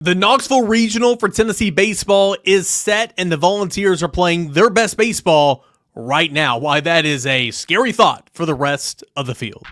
The Knoxville Regional for Tennessee baseball is set, and the Volunteers are playing their best baseball right now. Why, that is a scary thought for the rest of the field.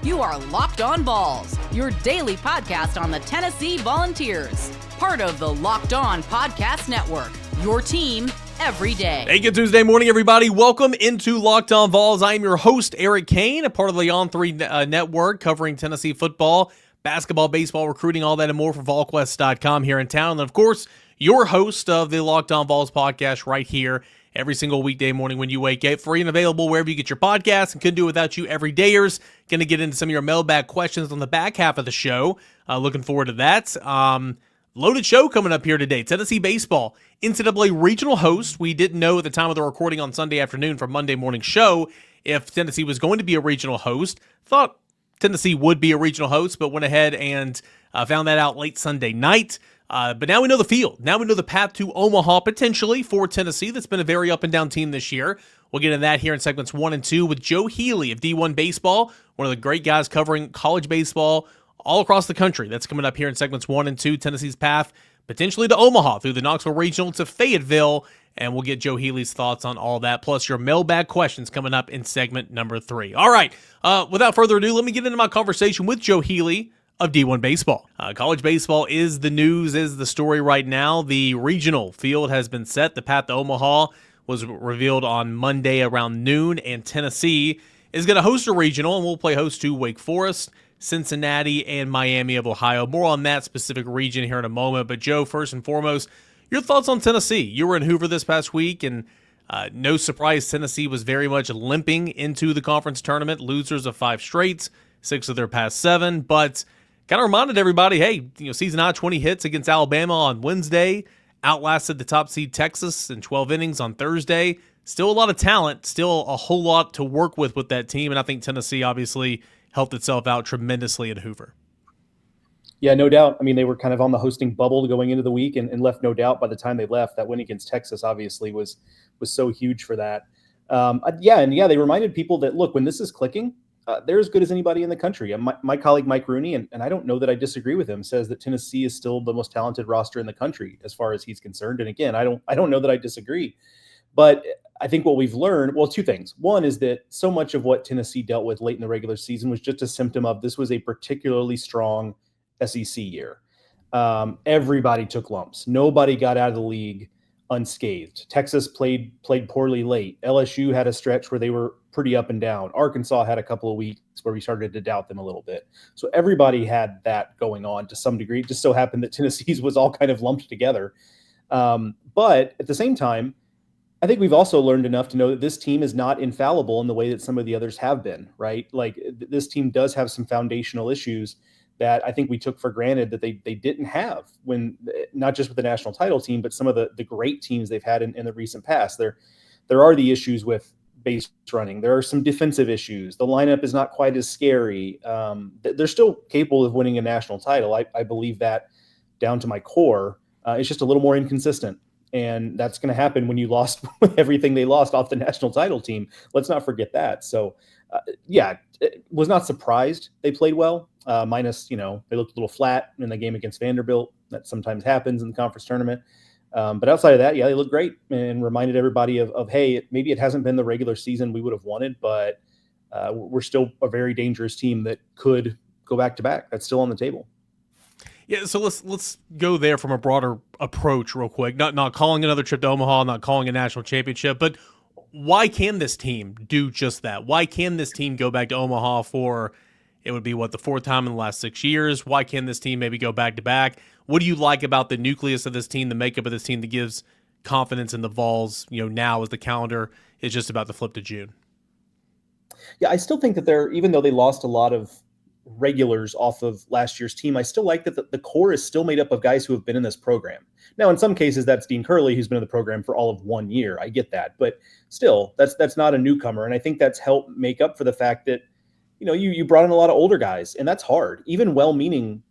You are Locked On Vols, your daily podcast on the Tennessee Volunteers. Part of the Locked On Podcast Network, your team every day. Hey, good Tuesday morning, everybody. Welcome into Locked On Vols. I am your host, Eric Cain, a part of the On3 network covering Tennessee football, basketball, baseball, recruiting, all that and more for VolQuest.com here in town. And, of course, your host of the Locked On Vols podcast right here every single weekday morning when you wake up. Free and available wherever you get your podcasts, and couldn't do it without you every dayers. Going to get into some of your mailbag questions on the back half of the show. Looking forward to that. Loaded show coming up here today. Tennessee baseball, NCAA regional host. We didn't know at the time of the recording on Sunday afternoon for Monday morning show if Tennessee was going to be a regional host. Thought Tennessee would be a regional host, but went ahead and found that out late Sunday night. But now we know the field. Now we know the path to Omaha potentially for Tennessee. That's been a very up and down team this year. We'll get into that here in segments 1 and 2 with Joe Healy of D1 Baseball, one of the great guys covering college baseball all across the country. That's coming up here in segments 1 and 2, Tennessee's path potentially to Omaha through the Knoxville Regional to Fayetteville, and we'll get Joe Healy's thoughts on all that, plus your mailbag questions coming up in segment number 3. All right, without further ado, let me get into my conversation with Joe Healy of D1 Baseball. College baseball is the news, is the story right now. The regional field has been set. The path to Omaha was revealed on Monday around noon, and Tennessee is going to host a regional, and we'll play host to Wake Forest, Cincinnati, and Miami of Ohio. More on that specific region here in a moment. But Joe, first and foremost, your thoughts on Tennessee. You were in Hoover this past week, and no surprise, Tennessee was very much limping into the conference tournament. Losers of 5 straight, 6 of their past 7, but kind of reminded everybody, hey, season high 20 hits against Alabama on Wednesday, outlasted the top seed Texas in 12 innings on Thursday. Still a lot of talent, still a whole lot to work with that team, and I think Tennessee obviously helped itself out tremendously in Hoover. Yeah, no doubt. I mean, they were kind of on the hosting bubble going into the week and left no doubt by the time they left. That win against Texas obviously was so huge for that. They reminded people that, look, when this is clicking, they're as good as anybody in the country. And my colleague Mike Rooney, and I don't know that I disagree with him, says that Tennessee is still the most talented roster in the country as far as he's concerned. And again, I don't know that I disagree. But I think what we've learned, well, 2 things. One is that so much of what Tennessee dealt with late in the regular season was just a symptom of this was a particularly strong SEC year. Everybody took lumps. Nobody got out of the league unscathed. Texas played poorly late. LSU had a stretch where they were pretty up and down. Arkansas had a couple of weeks where we started to doubt them a little bit. So everybody had that going on to some degree. It just so happened that Tennessee's was all kind of lumped together. But at the same time, I think we've also learned enough to know that this team is not infallible in the way that some of the others have been, right? Like this team does have some foundational issues that I think we took for granted that they didn't have when, not just with the national title team, but some of the great teams they've had in the recent past. There are the issues with base running. There are some defensive issues. The lineup is not quite as scary. They're still capable of winning a national title. I believe that down to my core. It's just a little more inconsistent. And that's going to happen when you lost everything they lost off the national title team. Let's not forget that. So, was not surprised they played well. Minus, they looked a little flat in the game against Vanderbilt. That sometimes happens in the conference tournament. But outside of that, they looked great and reminded everybody of hey, maybe it hasn't been the regular season we would have wanted, but we're still a very dangerous team that could go back to back. That's still on the table. Yeah, so let's go there from a broader approach real quick. Not calling another trip to Omaha, not calling a national championship, but why can this team do just that? Why can this team go back to Omaha for, it would be the 4th time in the last 6 years? Why can this team maybe go back to back? What do you like about the nucleus of this team, the makeup of this team that gives confidence in the Vols, now as the calendar is just about to flip to June? Yeah, I still think that even though they lost a lot of regulars off of last year's team, I still like that the core is still made up of guys who have been in this program. Now, in some cases, that's Dean Curley, who's been in the program for all of 1 year. I get that, but still, that's not a newcomer. And I think that's helped make up for the fact that, you brought in a lot of older guys, and that's hard. Even well-meaning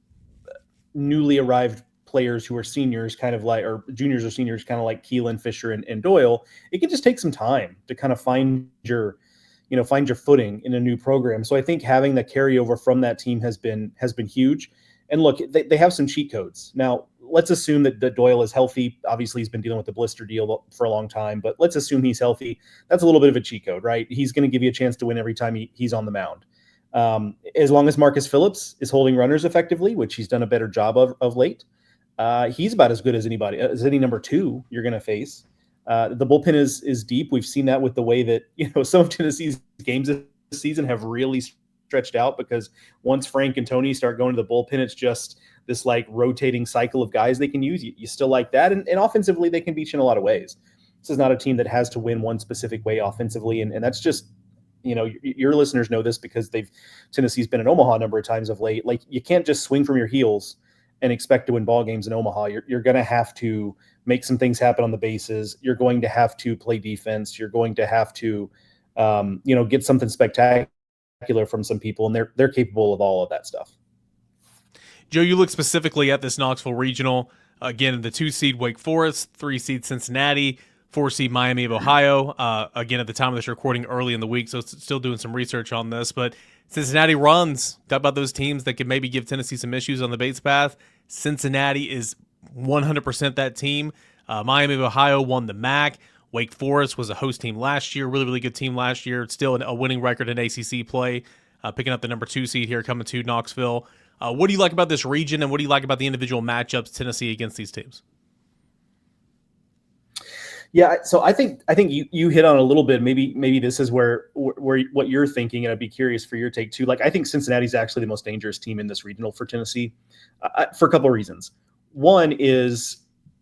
newly arrived players who are seniors, kind of like, or juniors or seniors, kind of like Keelan, Fisher, and Doyle, it can just take some time to kind of find your find your footing in a new program. So I think having the carryover from that team has been huge. And look, they have some cheat codes. Now, let's assume that Doyle is healthy. Obviously, he's been dealing with the blister deal for a long time, but let's assume he's healthy. That's a little bit of a cheat code, right? He's going to give you a chance to win every time he's on the mound. As long as Marcus Phillips is holding runners effectively, which he's done a better job of late, he's about as good as any number two you're going to face. The bullpen is deep. We've seen that with the way that some of Tennessee's games this season have really stretched out, because once Frank and Tony start going to the bullpen, it's just this like rotating cycle of guys they can use. You still like that, and offensively they can beat you in a lot of ways. This is not a team that has to win one specific way offensively, and that's just your listeners know this because Tennessee's been in Omaha a number of times of late. Like, you can't just swing from your heels and expect to win ball games in Omaha. You're going to have to make some things happen on the bases. You're going to have to play defense. You're going to have to, get something spectacular from some people, and they're capable of all of that stuff. Joe, you look specifically at this Knoxville Regional. Again, the 2-seed Wake Forest, 3-seed Cincinnati, 4-seed Miami of Ohio. Again, at the time of this recording, early in the week, so still doing some research on this. But Cincinnati runs. Talk about those teams that could maybe give Tennessee some issues on the base path. Cincinnati is 100% that team. Miami of Ohio won the MAC. Wake Forest was a host team last year, really, really good team last year. Still a winning record in ACC play, picking up the number 2 seed here, coming to Knoxville. What do you like about this region, and what do you like about the individual matchups, Tennessee against these teams? Yeah, so I think you hit on a little bit. Maybe this is where what you're thinking, and I'd be curious for your take too. Like, I think Cincinnati's actually the most dangerous team in this regional for Tennessee, for a couple of reasons. One is,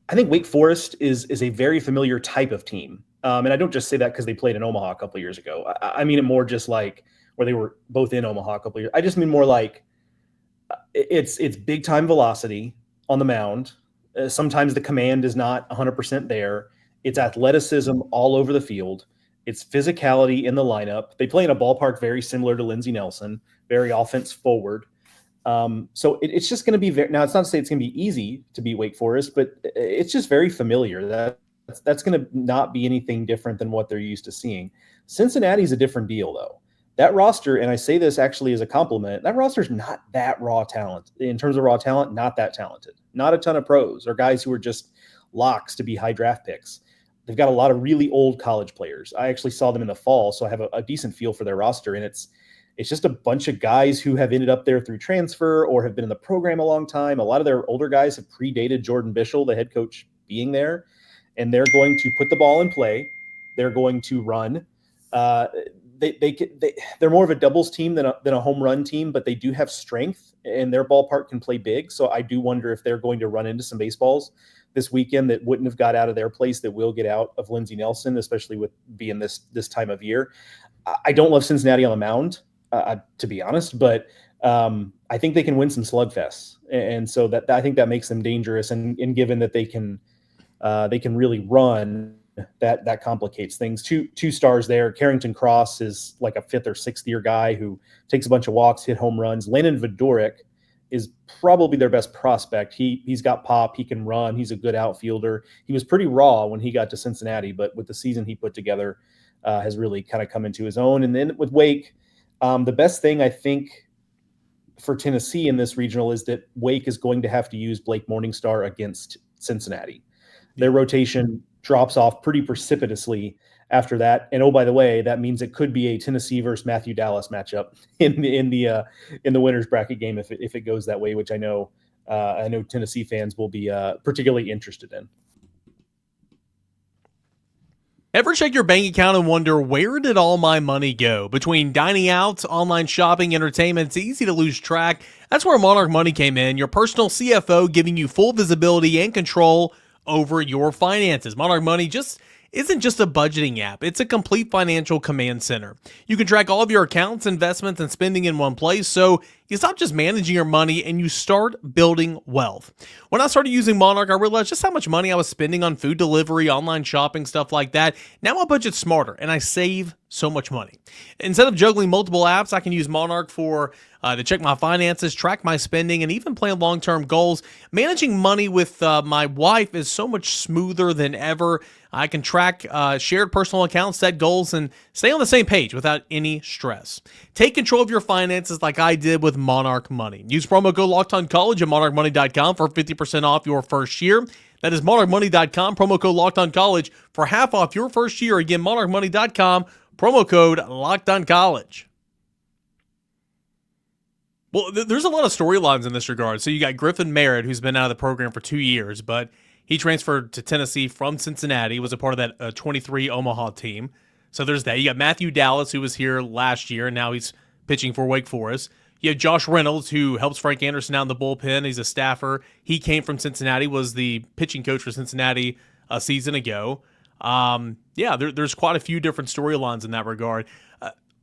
I think Wake Forest is a very familiar type of team, and I don't just say that because they played in Omaha a couple of years ago. I mean it more just like where they were both in Omaha a couple of years. I just mean more like it's big time velocity on the mound. Sometimes the command is not 100% there. It's athleticism all over the field. It's physicality in the lineup. They play in a ballpark very similar to Lindsey Nelson, very offense forward. So it's just going to be now. It's not to say it's going to be easy to beat Wake Forest, but it's just very familiar. That's going to not be anything different than what they're used to seeing. Cincinnati's a different deal, though. That roster, and I say this actually as a compliment, that roster's not that raw talent. In terms of raw talent, not that talented. Not a ton of pros or guys who are just locks to be high draft picks. They've got a lot of really old college players. I actually saw them in the fall, so I have a decent feel for their roster, and it's just a bunch of guys who have ended up there through transfer or have been in the program a long time. A lot of their older guys have predated Jordan Bischel, the head coach, being there, and they're going to put the ball in play. They're going to run. They're more of a doubles team than a home run team, but they do have strength, and their ballpark can play big. So I do wonder if they're going to run into some baseballs this weekend that wouldn't have got out of their place that will get out of Lindsey Nelson, especially with being this time of year. I don't love Cincinnati on the mound, to be honest, but I think they can win some slugfests, and so that I think that makes them dangerous. And given that they can really run, that complicates things. Two stars there. Carrington Cross is like a 5th or 6th year guy who takes a bunch of walks, hit home runs. Landon Vidoric is probably their best prospect. He's got pop. He can run. He's a good outfielder. He was pretty raw when he got to Cincinnati, but with the season he put together, has really kind of come into his own. And then with Wake, the best thing I think for Tennessee in this regional is that Wake is going to have to use Blake Morningstar against Cincinnati. Their rotation drops off pretty precipitously after that. And oh, by the way, that means it could be a Tennessee versus Matthew Dallas matchup in the winners bracket game if it goes that way, which I know Tennessee fans will be particularly interested in. Ever check your bank account and wonder, where did all my money go? Between dining out, online shopping, entertainment, it's easy to lose track. That's where Monarch Money came in, your personal CFO, giving you full visibility and control over your finances. Monarch Money isn't just a budgeting app. It's a complete financial command center. You can track all of your accounts, investments, and spending in one place, so you stop just managing your money and you start building wealth. When I started using Monarch, I realized just how much money I was spending on food delivery, online shopping, stuff like that. Now I budget smarter and I save so much money. Instead of juggling multiple apps, I can use Monarch to check my finances, track my spending, and even plan long-term goals. Managing money with my wife is so much smoother than ever. I can track shared personal accounts, set goals, and stay on the same page without any stress. Take control of your finances like I did with Monarch Money. Use promo code LockedOnCollege at monarchmoney.com for 50% off your first year. That is monarchmoney.com, promo code LockedOnCollege for half off your first year. Again, monarchmoney.com, promo code LockedOnCollege. Well, there's a lot of storylines in this regard. So you got Griffin Merritt, who's been out of the program for 2 years, but he transferred to Tennessee from Cincinnati, was a part of that 23 Omaha team. So there's that. You got Matthew Dallas, who was here last year, and now he's pitching for Wake Forest. You have Josh Reynolds, who helps Frank Anderson out in the bullpen. He's a staffer. He came from Cincinnati, was the pitching coach for Cincinnati a season ago. There's quite a few different storylines in that regard.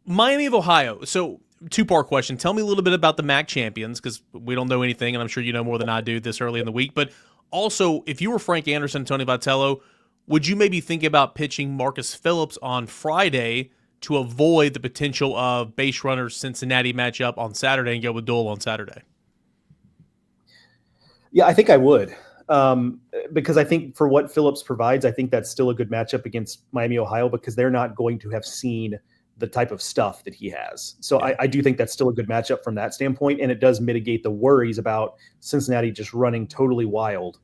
Miami of Ohio. So, two-part question. Tell me a little bit about the MAC champions, because we don't know anything, and I'm sure you know more than I do this early in the week. But also, if you were Frank Anderson, Tony Vitello, would you maybe think about pitching Marcus Phillips on Friday to avoid the potential of base runner Cincinnati matchup on Saturday and go with Doyle on Saturday? Yeah, I think I would. Because I think for what Phillips provides, I think that's still a good matchup against Miami, Ohio, because they're not going to have seen the type of stuff that he has. So I do think that's still a good matchup from that standpoint, and it does mitigate the worries about Cincinnati just running totally wild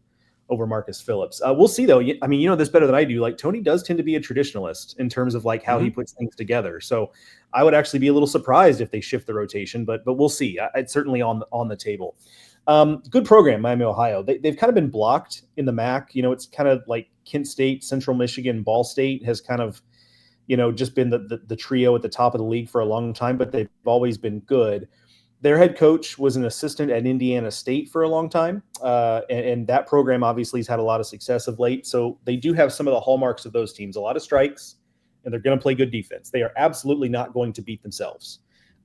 over Marcus Phillips. We'll see, though. I mean, you know this better than I do. Like, Tony does tend to be a traditionalist in terms of like how he puts things together. So I would actually be a little surprised if they shift the rotation, but we'll see. It's certainly on the table. Good program, Miami, Ohio. They've kind of been blocked in the MAC. You know, it's kind of like Kent State, Central Michigan, Ball State has kind of, you know, just been the trio at the top of the league for a long time, but they've always been good. Their head coach was an assistant at Indiana State for a long time, and that program obviously has had a lot of success of late. So they do have some of the hallmarks of those teams, a lot of strikes, and they're going to play good defense. They are absolutely not going to beat themselves.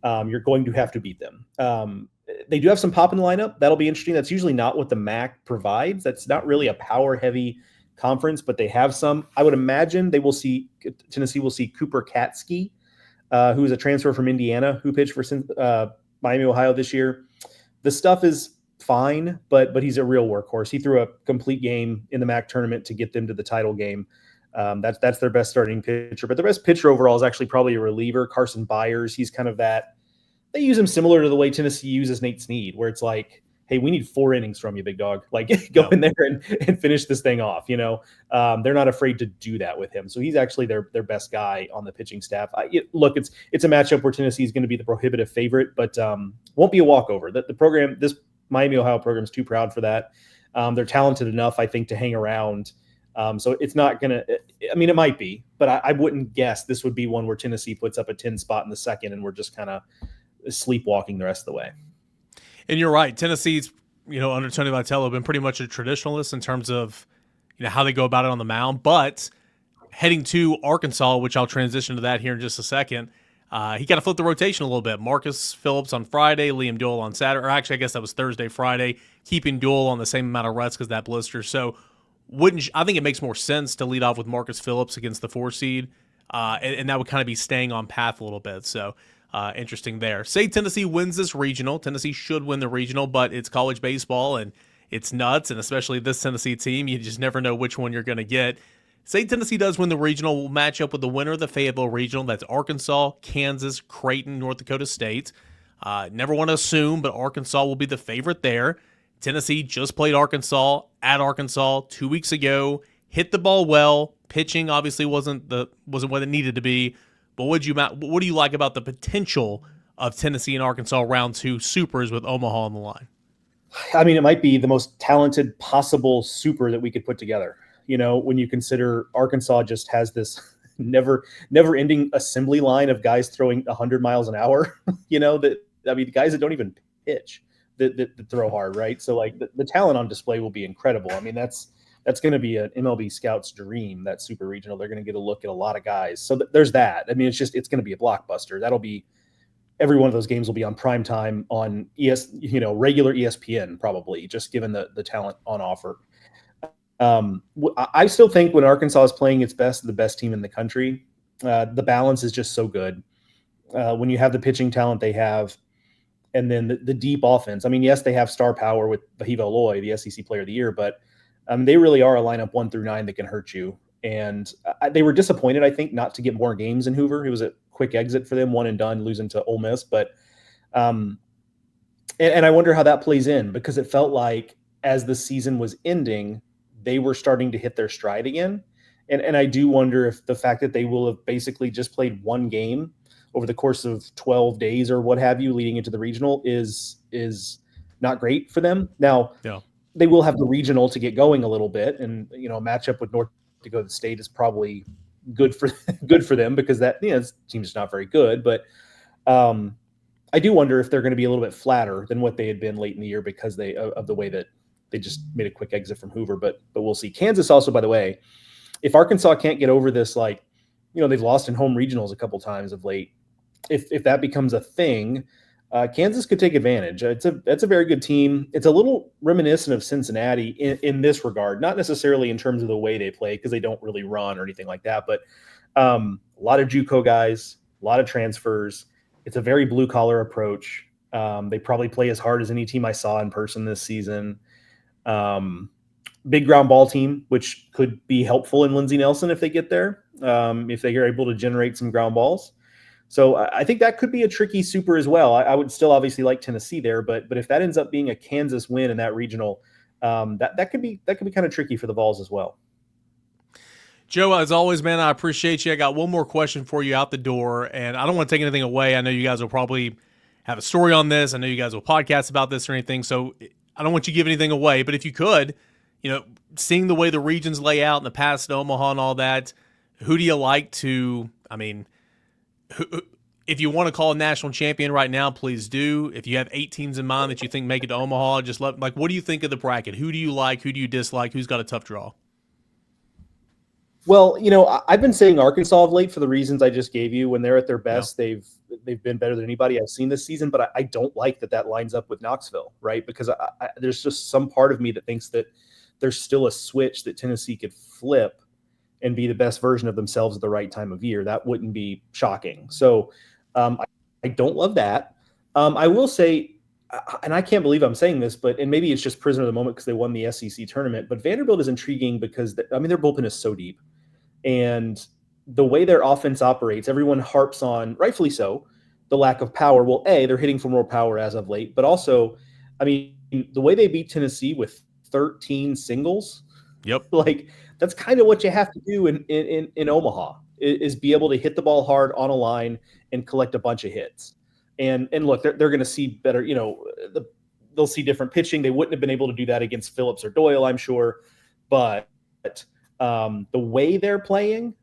You're going to have to beat them. They do have some pop in the lineup. That'll be interesting. That's usually not what the MAC provides. That's not really a power-heavy conference, but they have some. I would imagine Tennessee will see Cooper Katsky, who is a transfer from Indiana, who pitched for Miami, Ohio this year. The stuff is fine, but he's a real workhorse. He threw a complete game in the MAC tournament to get them to the title game. That's their best starting pitcher. But the best pitcher overall is actually probably a reliever, Carson Byers. He's kind of that. They use him similar to the way Tennessee uses Nate Snead, where it's like, hey, we need 4 innings from you, big dog. Like, go in there and finish this thing off. You know, they're not afraid to do that with him. So he's actually their best guy on the pitching staff. Look, it's a matchup where Tennessee is going to be the prohibitive favorite, but won't be a walkover. The program, this Miami, Ohio program is too proud for that. They're talented enough, I think, to hang around. So it's not going to – I mean, it might be, but I wouldn't guess this would be one where Tennessee puts up a 10 spot in the second and we're just kind of sleepwalking the rest of the way. And you're right. Tennessee's, under Tony Vitello, been pretty much a traditionalist in terms of, how they go about it on the mound. But heading to Arkansas, which I'll transition to that here in just a second, he got to flip the rotation a little bit. Marcus Phillips on Friday, Liam Doyle on Saturday. Or actually, I guess that was Thursday, Friday, keeping Doyle on the same amount of rests because that blister. So I think it makes more sense to lead off with Marcus Phillips against the 4 seed, and that would kind of be staying on path a little bit. So interesting there. Say Tennessee wins this regional. Tennessee should win the regional, but it's college baseball and it's nuts, and especially this Tennessee team, you just never know which one you're going to get. Say Tennessee does win the regional, we'll match up with the winner of the Fayetteville Regional. That's Arkansas, Kansas, Creighton, North Dakota State. Never want to assume, but Arkansas will be the favorite there. Tennessee just played Arkansas at Arkansas 2 weeks ago. Hit the ball well. Pitching obviously wasn't what it needed to be. But what do you like about the potential of Tennessee and Arkansas round 2 supers with Omaha on the line? I mean, it might be the most talented possible super that we could put together. When you consider Arkansas just has this never-ending assembly line of guys throwing 100 miles an hour. Guys that don't even pitch that throw hard, right? So like the talent on display will be incredible. I mean, that's going to be an MLB scout's dream, that super regional. They're going to get a look at a lot of guys. So there's that. I mean, it's going to be a blockbuster. That'll be every one of those games will be on prime time on regular ESPN, probably, just given the talent on offer. I still think when Arkansas is playing its best, the best team in the country, The balance is just so good. When you have the pitching talent they have, and then the deep offense. I mean, yes, they have star power with Vahiva Aloy, the SEC Player of the Year, but they really are a lineup 1 through 9 that can hurt you. And they were disappointed, I think, not to get more games in Hoover. It was a quick exit for them, one and done, losing to Ole Miss. But and I wonder how that plays in, because it felt like as the season was ending, they were starting to hit their stride again. And I do wonder if the fact that they will have basically just played one game over the course of 12 days or what have you leading into the regional is not great for them. Now, they will have the regional to get going a little bit, and a matchup with North Dakota State is probably good for them, because that this team's not very good. But I do wonder if they're going to be a little bit flatter than what they had been late in the year because of the way that they just made a quick exit from Hoover. But we'll see. Kansas also, by the way, if Arkansas can't get over this, they've lost in home regionals a couple times of late. If that becomes a thing, Kansas could take advantage. That's a very good team. It's a little reminiscent of Cincinnati in this regard, not necessarily in terms of the way they play, because they don't really run or anything like that, but a lot of JUCO guys, a lot of transfers. It's a very blue collar approach. They probably play as hard as any team I saw in person this season. Big ground ball team, which could be helpful in Lindsey Nelson if they get there, if they are able to generate some ground balls. So I think that could be a tricky super as well. I would still obviously like Tennessee there, but if that ends up being a Kansas win in that regional, that could be kind of tricky for the Vols as well. Joe, as always, man, I appreciate you. I got one more question for you out the door, and I don't want to take anything away. I know you guys will probably have a story on this. I know you guys will podcast about this or anything, so I don't want you to give anything away. But if you could, seeing the way the regions lay out in the past, Omaha and all that, who do you like to, if you want to call a national champion right now, please do. If you have 8 teams in mind that you think make it to Omaha, just what do you think of the bracket? Who do you like? Who do you dislike? Who's got a tough draw? Well, I've been saying Arkansas of late for the reasons I just gave you. When they're at their best, they've been better than anybody I've seen this season. But I don't like that lines up with Knoxville, right? Because there's just some part of me that thinks that there's still a switch that Tennessee could flip and be the best version of themselves at the right time of year. That wouldn't be shocking. So I don't love that. I will say, and I can't believe I'm saying this, and maybe it's just prisoner of the moment because they won the SEC tournament, but Vanderbilt is intriguing because, their bullpen is so deep. And the way their offense operates, everyone harps on, rightfully so, the lack of power. Well, they're hitting for more power as of late, but also, the way they beat Tennessee with 13 singles, that's kind of what you have to do in Omaha, is be able to hit the ball hard on a line and collect a bunch of hits. And look, they're going to see better, they'll see different pitching. They wouldn't have been able to do that against Phillips or Doyle, I'm sure. But the way they're playing,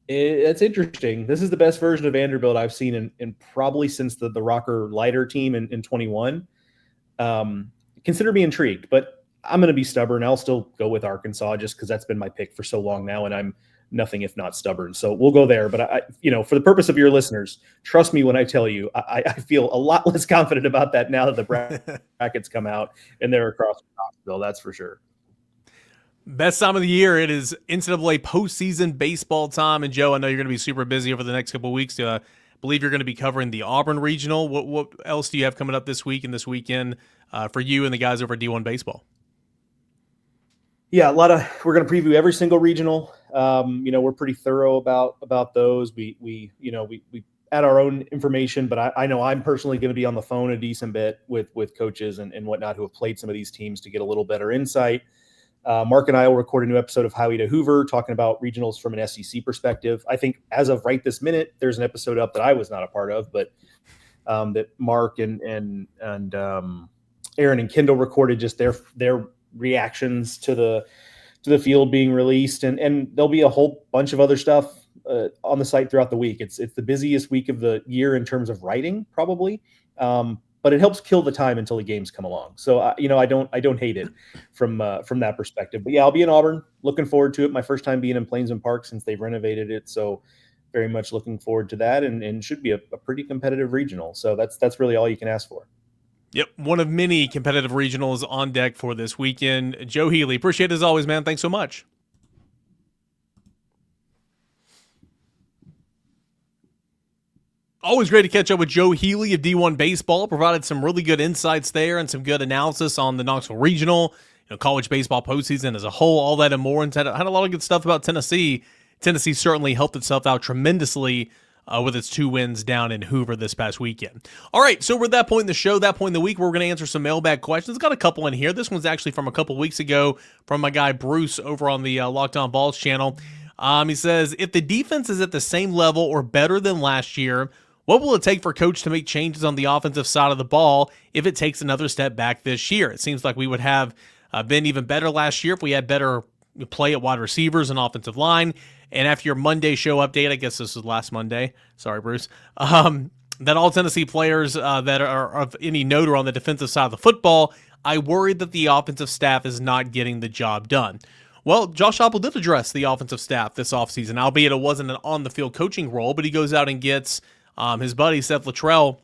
it's interesting. This is the best version of Vanderbilt I've seen in probably since the Rocker Lighter team in 21. Consider me intrigued, but I'm going to be stubborn. I'll still go with Arkansas just because that's been my pick for so long now, and I'm nothing if not stubborn. So we'll go there. But I for the purpose of your listeners, trust me when I tell you, I feel a lot less confident about that now that the brackets come out and they're across from Knoxville. That's for sure. Best time of the year. It is NCAA postseason baseball time. And Joe, I know you're going to be super busy over the next couple of weeks. I believe you're going to be covering the Auburn Regional. What else do you have coming up this week and this weekend for you and the guys over at D1 Baseball? Yeah, we're going to preview every single regional. We're pretty thorough about those. We add our own information, but I know I'm personally going to be on the phone a decent bit with coaches and whatnot who have played some of these teams to get a little better insight. Mark and I will record a new episode of Howie to Hoover talking about regionals from an SEC perspective. I think as of right this minute, there's an episode up that I was not a part of, but that Mark and Aaron and Kendall recorded just their reactions to the field being released, and there'll be a whole bunch of other stuff on the site throughout the week. It's the busiest week of the year in terms of writing, probably, but it helps kill the time until the games come along. So I don't hate it from that perspective. But yeah, I'll be in Auburn. Looking forward to it. My first time being in Plainsman Park since they've renovated it. So very much looking forward to that, and should be a pretty competitive regional. So that's really all you can ask for. Yep, one of many competitive regionals on deck for this weekend. Joe Healy, appreciate it as always, man. Thanks so much. Always great to catch up with Joe Healy of D1 Baseball. Provided some really good insights there and some good analysis on the Knoxville Regional, college baseball postseason as a whole, all that and more. And had a lot of good stuff about Tennessee. Tennessee certainly helped itself out tremendously with its 2 wins down in Hoover this past weekend. All right, so we're at that point in the show, that point in the week, where we're going to answer some mailbag questions. Got a couple in here. This one's actually from a couple weeks ago from my guy Bruce over on the Locked On Vols channel. He says, if the defense is at the same level or better than last year, what will it take for coach to make changes on the offensive side of the ball if it takes another step back this year? It seems like we would have been even better last year if we had better play at wide receivers and offensive line. And after your Monday show update, I guess this was last Monday, sorry, Bruce, that all Tennessee players that are of any note are on the defensive side of the football, I worry that the offensive staff is not getting the job done. Well, Josh Heupel did address the offensive staff this offseason, albeit it wasn't an on-the-field coaching role, but he goes out and gets his buddy, Seth Luttrell,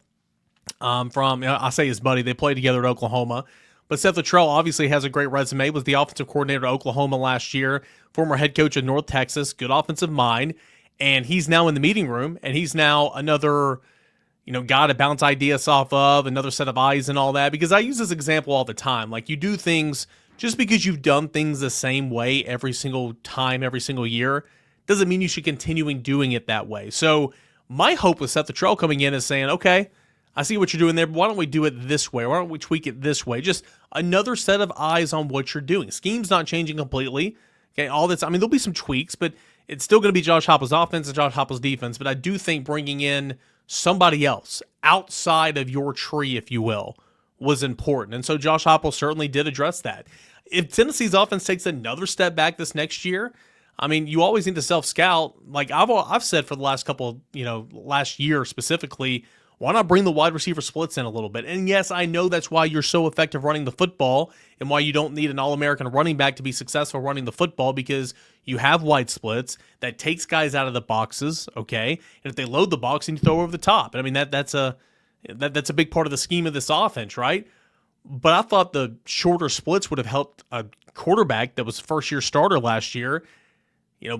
I say his buddy, they played together at Oklahoma, but Seth Luttrell obviously has a great resume, was the offensive coordinator at Oklahoma last year, former head coach of North Texas, good offensive mind, and he's now in the meeting room, and he's now another, guy to bounce ideas off of, another set of eyes and all that, because I use this example all the time. Like, you do things, just because you've done things the same way every single time, every single year, doesn't mean you should continue doing it that way. So, my hope with Seth Luttrell coming in is saying, okay, I see what you're doing there, but why don't we do it this way? Why don't we tweak it this way? Just another set of eyes on what you're doing. Scheme's not changing completely. Okay, all this, there'll be some tweaks, but it's still going to be Josh Heupel's offense and Josh Heupel's defense. But I do think bringing in somebody else outside of your tree, if you will, was important. And so Josh Heupel certainly did address that. If Tennessee's offense takes another step back this next year, you always need to self-scout. Like I've said for the last couple, last year specifically, why not bring the wide receiver splits in a little bit? And yes, I know that's why you're so effective running the football and why you don't need an All-American running back to be successful running the football, because you have wide splits that takes guys out of the boxes, okay? And if they load the box, and you throw over the top. That's a big part of the scheme of this offense, right? But I thought the shorter splits would have helped a quarterback that was first-year starter last year,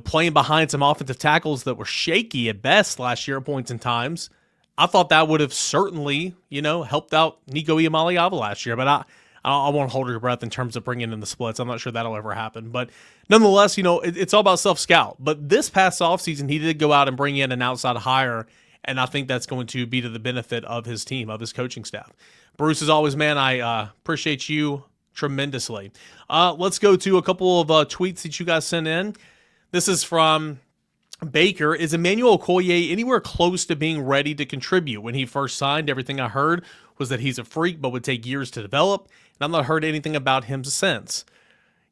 playing behind some offensive tackles that were shaky at best last year at points and times. I thought that would have certainly, helped out Nico Iamaleava last year. But I won't hold your breath in terms of bringing in the splits. I'm not sure that'll ever happen. But nonetheless, it's all about self-scout. But this past offseason, he did go out and bring in an outside hire, and I think that's going to be to the benefit of his team, of his coaching staff. Bruce, as always, man, I appreciate you tremendously. Let's go to a couple of tweets that you guys sent in. This is from Baker. Is Emmanuel Okoye anywhere close to being ready to contribute? When he first signed, everything I heard was that he's a freak but would take years to develop, and I've not heard anything about him since.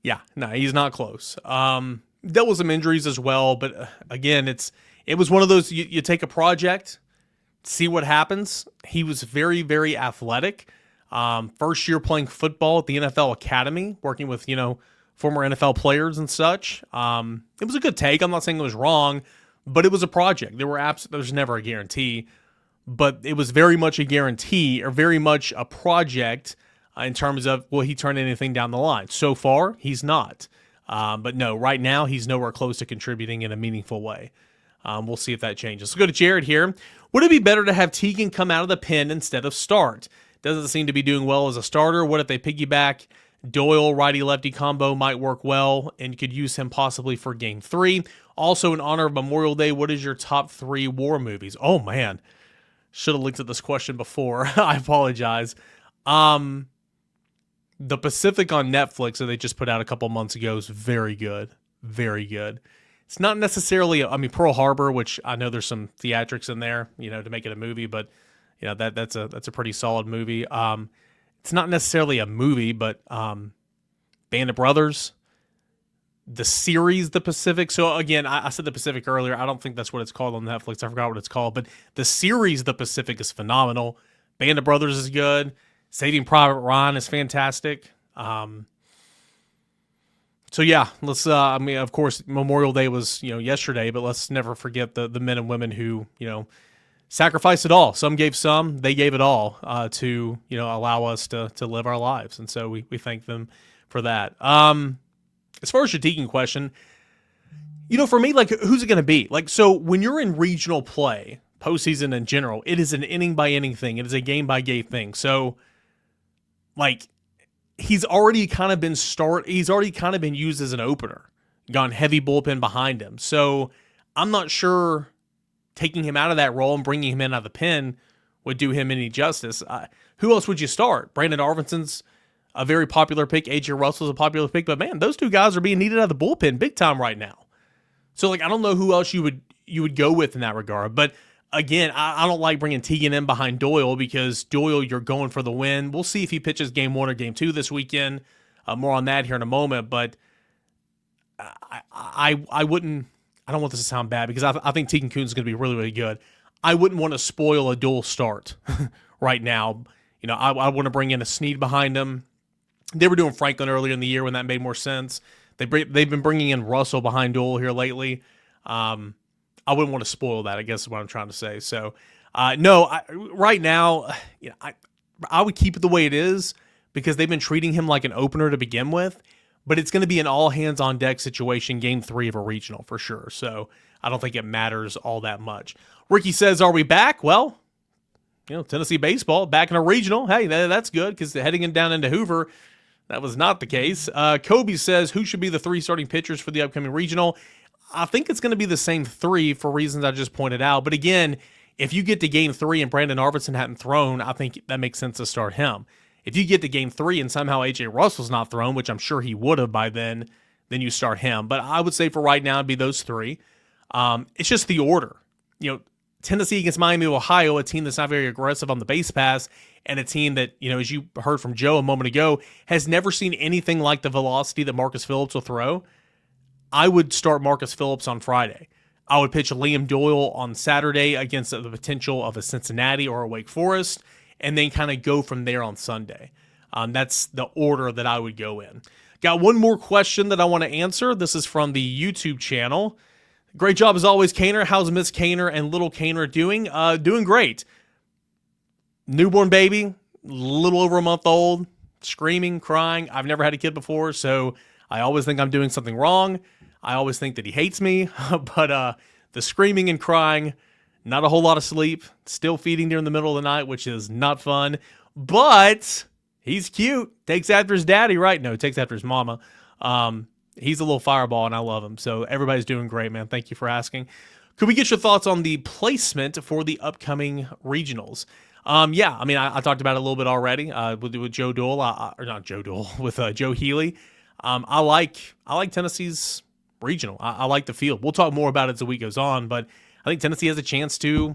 Yeah, no, he's not close. Dealt with some injuries as well, but again, it was one of those, you take a project, see what happens. He was very, very athletic. First year playing football at the NFL Academy, working with, former NFL players and such. It was a good take. I'm not saying it was wrong, but it was a project. There's never a guarantee, but it was very much a guarantee, or very much a project in terms of, will he turn anything down the line? So far, he's not. But no, right now, he's nowhere close to contributing in a meaningful way. We'll see if that changes. Let's go to Jared here. Would it be better to have Teagan come out of the pen instead of start? Doesn't seem to be doing well as a starter. What if they piggyback? Doyle, righty-lefty combo might work well and could use him possibly for Game 3. Also, in honor of Memorial Day, what is your top 3 war movies? Oh, man. Should have looked at this question before. I apologize. The Pacific on Netflix that they just put out a couple months ago is very good. Very good. It's not necessarily, Pearl Harbor, which I know there's some theatrics in there, to make it a movie, but that's a pretty solid movie. It's not necessarily a movie, but Band of Brothers, the series The Pacific. So again, I said The Pacific earlier. I don't think that's what it's called on Netflix. I forgot what it's called, but the series The Pacific is phenomenal. Band of Brothers is good. Saving Private Ryan is fantastic. So yeah, let's. Of course, Memorial Day was yesterday, but let's never forget the men and women who sacrificed it all. Some gave some, they gave it all to allow us to live our lives, and so we thank them for that. As far as your Teagan question, for me, like, who's it going to be? Like, so when you're in regional play, postseason in general, it is an inning by inning thing. It is a game by game thing. So, like, he's already kind of been used as an opener, gone heavy bullpen behind him. So I'm not sure taking him out of that role and bringing him in out of the pen would do him any justice. Who else would you start? Brandon Arvinsson's a very popular pick. AJ Russell's a popular pick, but man, those two guys are being needed out of the bullpen big time right now. So like, I don't know who else you would go with in that regard. But again, I don't like bringing Teagan in behind Doyle because Doyle, you're going for the win. We'll see if he pitches game 1 or game 2 this weekend. More on that here in a moment. But I wouldn't. I don't want this to sound bad because I think Teagan Kuhn's is going to be really, really good. I wouldn't want to spoil a Doyle start right now. You know, I want to bring in a Snead behind him. They were doing Franklin earlier in the year when that made more sense. They've been bringing in Russell behind Doyle here lately. I wouldn't want to spoil that, I guess is what I'm trying to say. So, right now, you know, I would keep it the way it is because they've been treating him like an opener to begin with. But it's going to be an all-hands-on-deck situation, game 3 of a regional for sure. So I don't think it matters all that much. Ricky says, are we back? Well, you know, Tennessee baseball, back in a regional. Hey, that's good because heading down into Hoover, that was not the case. Kobe says, who should be the 3 starting pitchers for the upcoming regional? I think it's going to be the same 3 for reasons I just pointed out. But again, if you get to game 3 and Brandon Arvidsson hadn't thrown, I think that makes sense to start him. If you get to game 3 and somehow AJ Russell's not thrown, which I'm sure he would have by then you start him. But I would say for right now, it'd be those 3. It's just the order. You know, Tennessee against Miami of Ohio, a team that's not very aggressive on the base pass, and a team that, you know, as you heard from Joe a moment ago, has never seen anything like the velocity that Marcus Phillips will throw. I would start Marcus Phillips on Friday. I would pitch Liam Doyle on Saturday against the potential of a Cincinnati or a Wake Forest, and then kind of go from there on Sunday. That's the order that I would go in. Got one more question that I want to answer. This is from the YouTube channel. Great job as always, Cainer. How's Miss Cainer and little Cainer doing? Doing great. Newborn baby, little over a month old, screaming, crying. I've never had a kid before, so I always think I'm doing something wrong. I always think that he hates me, but the screaming and crying, not a whole lot of sleep, still feeding during the middle of the night, which is not fun, but he's cute. Takes after his daddy, right? No, takes after his mama. He's a little fireball, and I love him. So everybody's doing great, man. Thank you for asking. Could we get your thoughts on the placement for the upcoming regionals? Yeah, I mean, I talked about it a little bit already with Joe Doyle, or not Joe Doyle, with Joe Healy. I like Tennessee's regional. I like the field. We'll talk more about it as the week goes on, but I think Tennessee has a chance to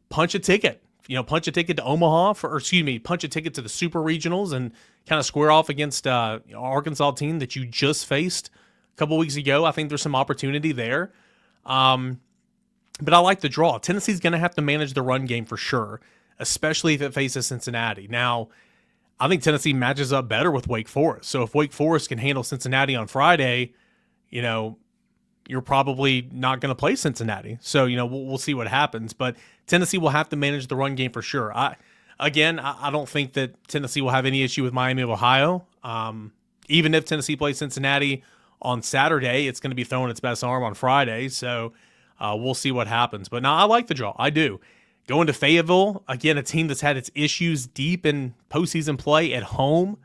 punch a ticket. You know, punch a ticket to Omaha, punch a ticket to the super regionals and kind of square off against Arkansas team that you just faced a couple weeks ago. I think there's some opportunity there. But I like the draw. Tennessee's going to have to manage the run game for sure, especially if it faces Cincinnati. Now, I think Tennessee matches up better with Wake Forest. So if Wake Forest can handle Cincinnati on Friday, you know, you're probably not going to play Cincinnati. So, you know, we'll see what happens. But Tennessee will have to manage the run game for sure. I don't think that Tennessee will have any issue with Miami of Ohio. Even if Tennessee plays Cincinnati on Saturday, it's going to be throwing its best arm on Friday. So we'll see what happens. But no, I like the draw. I do. Going to Fayetteville, again, a team that's had its issues deep in postseason play at home.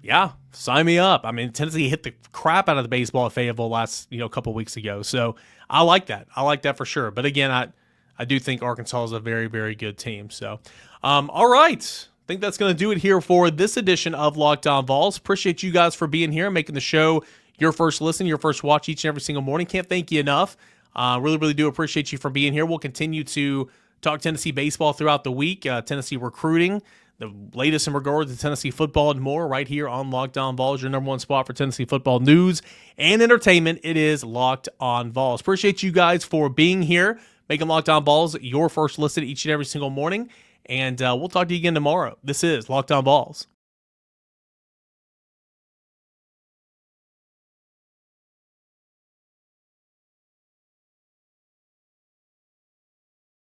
Yeah, sign me up. I mean, Tennessee hit the crap out of the baseball at Fayetteville last, a couple weeks ago. So I like that. I like that for sure. But again, I do think Arkansas is a very, very good team. So, all right. I think that's going to do it here for this edition of Locked On Vols. Appreciate you guys for being here, making the show your first listen, your first watch each and every single morning. Can't thank you enough. Really, really do appreciate you for being here. We'll continue to talk Tennessee baseball throughout the week, Tennessee recruiting, the latest in regards to Tennessee football and more right here on Locked On Vols, your number one spot for Tennessee football news and entertainment. It is Locked On Vols. Appreciate you guys for being here, making Locked On Vols your first listen each and every single morning. And we'll talk to you again tomorrow. This is Locked On Vols.